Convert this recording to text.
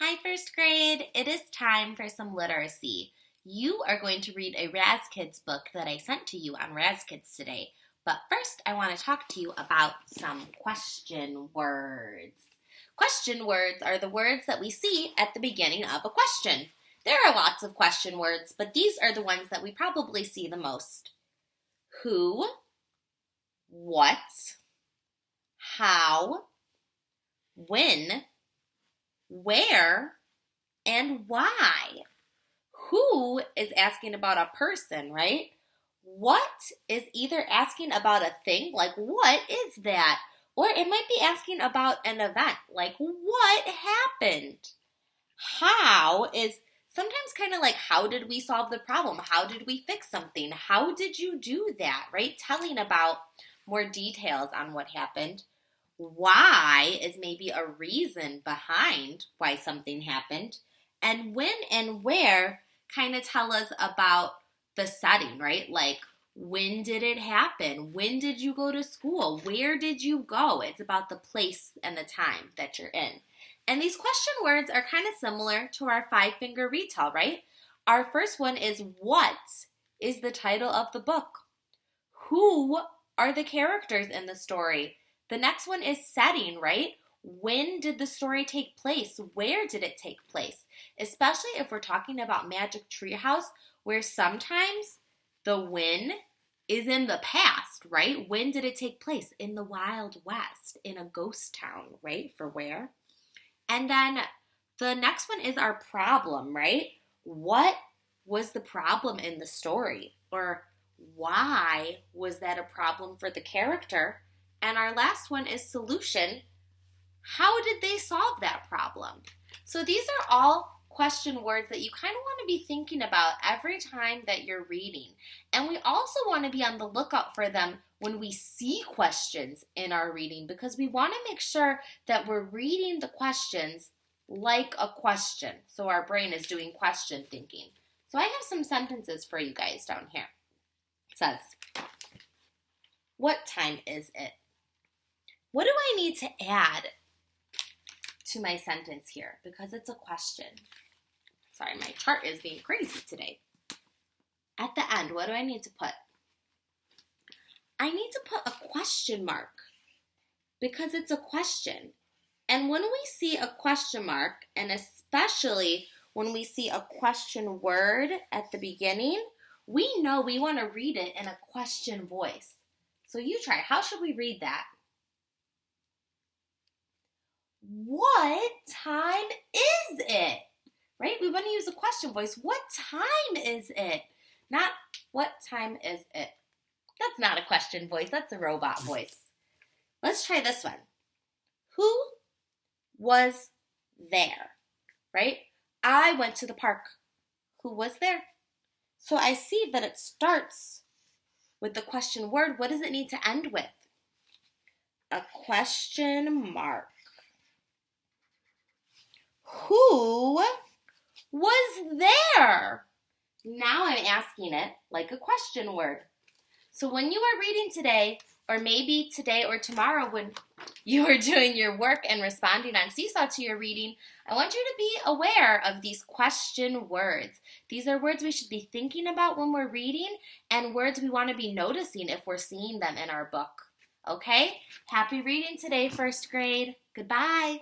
Hi, first grade. It is time for some literacy. You are going to read a Raz Kids book that I sent to you on Raz Kids today. But first, I want to talk to you about some question words. Question words are the words that we see at the beginning of a question. There are lots of question words, but these are the ones that we probably see the most. Who, what, how, when, where, and why. Who is asking about a person, right? What is either asking about a thing, like what is that? Or it might be asking about an event, like what happened? How is sometimes kind of like how did we solve the problem? How did we fix something? How did you do that, right? Telling about more details on what happened. Why is maybe a reason behind why something happened. And when and where kind of tell us about the setting, right? Like, when did it happen? When did you go to school? Where did you go? It's about the place and the time that you're in. And these question words are kind of similar to our five-finger retell, right? Our first one is what is the title of the book? Who are the characters in the story? The next one is setting, right? When did the story take place? Where did it take place? Especially if we're talking about Magic Tree House, where sometimes the when is in the past, right? When did it take place? In the Wild West, in a ghost town, right? For where? And then the next one is our problem, right? What was the problem in the story? Or why was that a problem for the character? And our last one is solution. How did they solve that problem? So these are all question words that you kind of want to be thinking about every time that you're reading. And we also want to be on the lookout for them when we see questions in our reading, because we want to make sure that we're reading the questions like a question. So our brain is doing question thinking. So I have some sentences for you guys down here. It says, what time is it? What do I need to add to my sentence here? Because it's a question. Sorry, my chart is being crazy today. At the end, what do I need to put? I need to put a question mark because it's a question. And when we see a question mark, and especially when we see a question word at the beginning, we know we want to read it in a question voice. So you try. How should we read that? What time is it? Right? We want to use a question voice. What time is it? Not what time is it? That's not a question voice. That's a robot voice. Let's try this one. Who was there? Right? I went to the park. Who was there? So I see that it starts with the question word. What does it need to end with? A question mark. Who was there? Now I'm asking it like a question word. So when you are reading today, or maybe today or tomorrow when you are doing your work and responding on Seesaw to your reading, I want you to be aware of these question words. These are words we should be thinking about when we're reading and words we want to be noticing if we're seeing them in our book. Okay? Happy reading today, first grade. Goodbye.